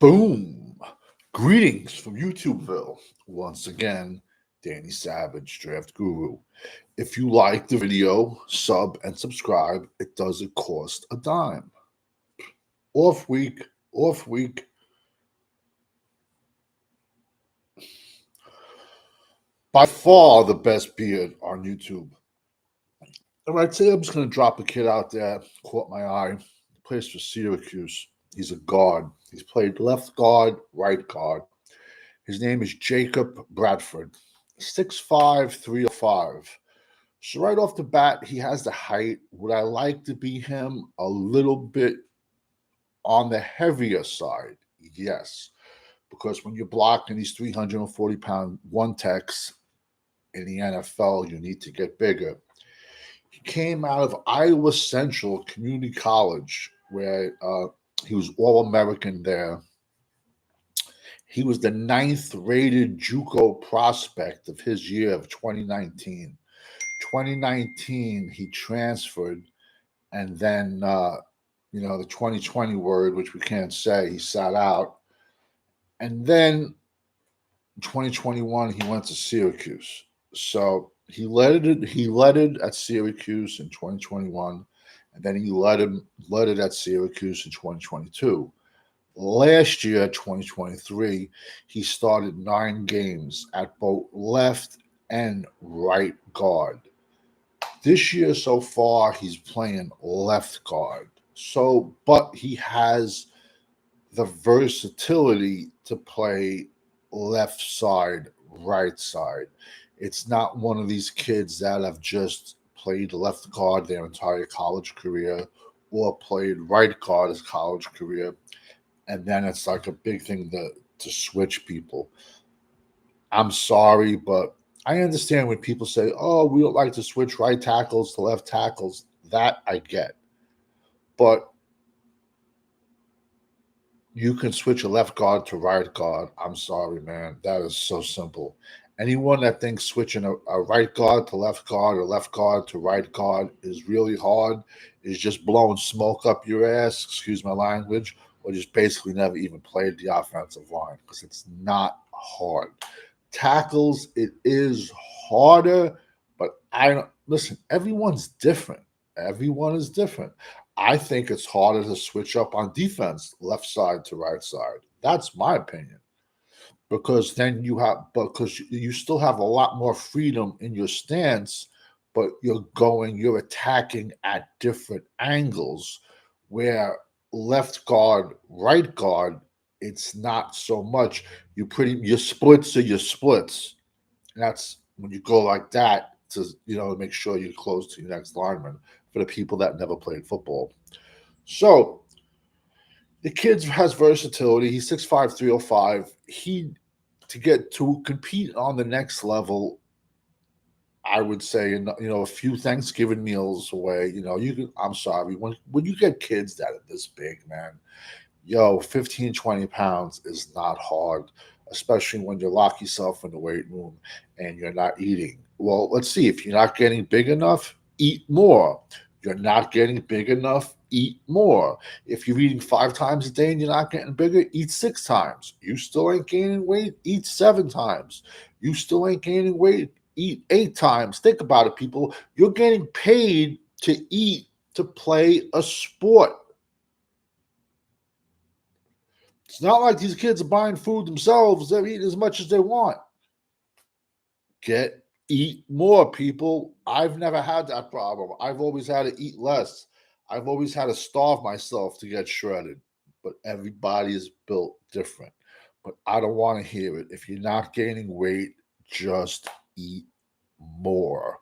Boom! Greetings from YouTubeville. Once again, Danny Savage, Draft Guru. If you like the video, sub and subscribe. It doesn't cost a dime. Off week, off week. By far the best beard on YouTube. All right, today I'm just going to drop a kid out there. Caught my eye. He plays for Syracuse. He's a guard. He's played left guard, right guard. His name is Jakob Bradford, 6'5", 305. So right off the bat, he has the height. Would I like to be him a little bit on the heavier side? Yes, because when you're blocking these 340-pound one-techs in the NFL, you need to get bigger. He came out of Iowa Central Community College, where he was All-American there. He was the 9th-rated JUCO prospect of his year of 2019. 2019, he transferred, and then, the 2020 word, which we can't say, he sat out. And then 2021, he went to Syracuse. So he led it at Syracuse in 2021, and then he led it at Syracuse in 2022. Last year, 2023, he started 9 games at both left and right guard. This year so far, he's playing left guard. But he has the versatility to play left side, right side. It's not one of these kids that have just played left guard their entire college career or played right guard his college career. And then it's like a big thing to switch people. I'm sorry, but I understand when people say, oh, we don't like to switch right tackles to left tackles. That I get. But you can switch a left guard to right guard. I'm sorry, man. That is so simple. Anyone that thinks switching a right guard to left guard or left guard to right guard is really hard is just blowing smoke up your ass, excuse my language, or just basically never even played the offensive line, because it's not hard. Tackles, it is harder, but I don't listen. Everyone's different. Everyone is different. I think it's harder to switch up on defense, left side to right side. That's my opinion, because then because you still have a lot more freedom in your stance, but you're attacking at different angles, where left guard, right guard, it's not so much. Your splits are your splits. And that's when you go like that to make sure you're close to your next lineman, for the people that never played football. So the kid has versatility. He's 6'5", 305. To compete on the next level, I would say, a few Thanksgiving meals away. I'm sorry, when you get kids that are this big, man, 15, 20 pounds is not hard, especially when you lock yourself in the weight room and you're not eating. Well, let's see. If you're not getting big enough, eat more. You're not getting big enough, eat more. If you're eating 5 times a day and you're not getting bigger, eat 6 times. You still ain't gaining weight, eat 7 times. You still ain't gaining weight, eat 8 times. Think about it, people. You're getting paid to eat, to play a sport. It's not like these kids are buying food themselves. They're eating as much as they want. Eat more, people. I've never had that problem. I've always had to eat less. I've always had to starve myself to get shredded. But everybody is built different. But I don't want to hear it. If you're not gaining weight, just eat more.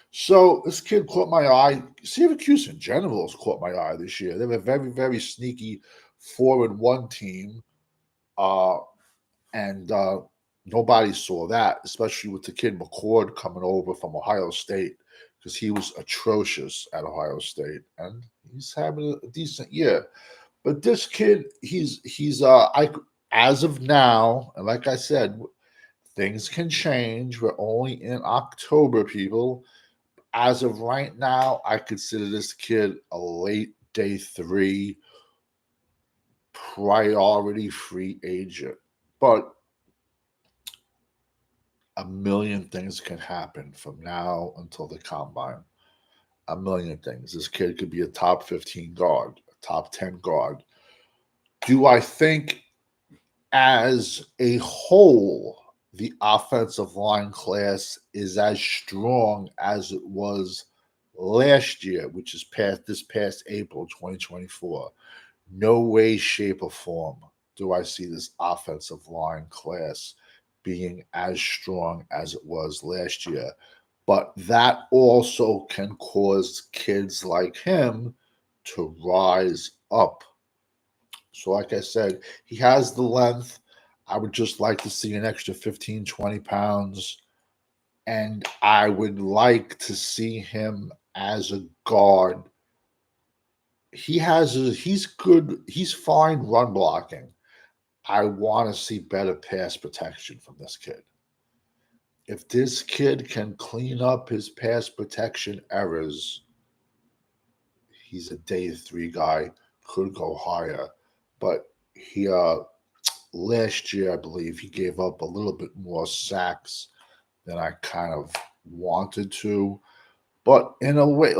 So this kid caught my eye. Syracuse in general has caught my eye this year. They have a very, very sneaky 4-1 team, and nobody saw that, especially with the kid McCord coming over from Ohio State, because he was atrocious at Ohio State, and he's having a decent year. But this kid, as of now, and like I said, things can change. We're only in October, people. As of right now, I consider this kid a late day 3, priority free agent. But a million things can happen from now until the combine. A million things. This kid could be a top 15 guard, a top 10 guard. Do I think, as a whole, the offensive line class is as strong as it was last year, which is this past April 2024? No way, shape, or form do I see this offensive line class being as strong as it was last year. But that also can cause kids like him to rise up. So, like I said, he has the length. I would just like to see an extra 15, 20 pounds. And I would like to see him as a guard. He's good. He's fine run blocking. I want to see better pass protection from this kid. If this kid can clean up his pass protection errors, he's a day three guy, could go higher. But he last year, I believe, he gave up a little bit more sacks than I kind of wanted to. But in a way,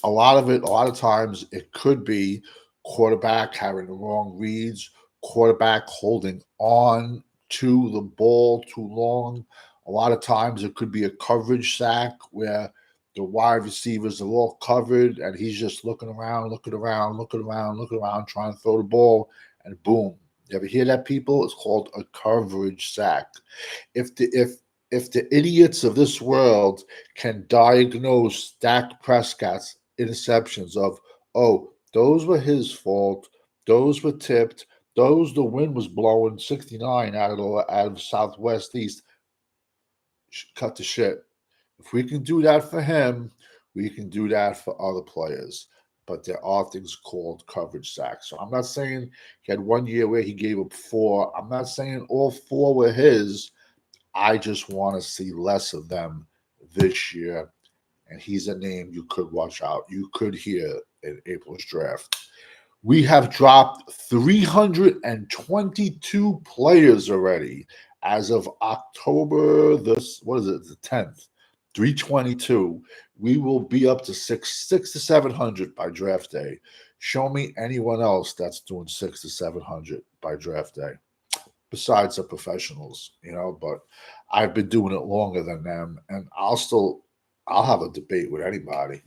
a lot of times, it could be quarterback having the wrong reads, quarterback holding on to the ball too long. A lot of times, it could be a coverage sack where the wide receivers are all covered and he's just looking around, trying to throw the ball, and boom. You ever hear that, people? It's called a coverage sack. If the idiots of this world can diagnose Dak Prescott's interceptions of, oh, those were his fault, those were tipped, the wind was blowing 69 out of southwest east, cut the shit. If we can do that for him, we can do that for other players. But there are things called coverage sacks. So I'm not saying he had 1 year where he gave up 4. I'm not saying all 4 were his. I just want to see less of them this year. And he's a name you could watch out. You could hear in April's draft. We have dropped 322 players already as of October the 10th. 322. We will be up to six to 700 by draft day. Show me anyone else that's doing 6 to 700 by draft day, besides the professionals, but I've been doing it longer than them, and I'll have a debate with anybody.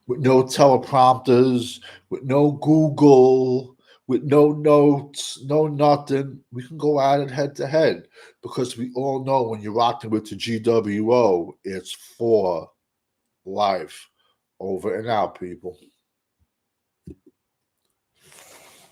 With no teleprompters, with no Google, with no notes, no nothing. We can go at it head to head, because we all know when you're rocking with the GWO, it's for life. Over and out, people.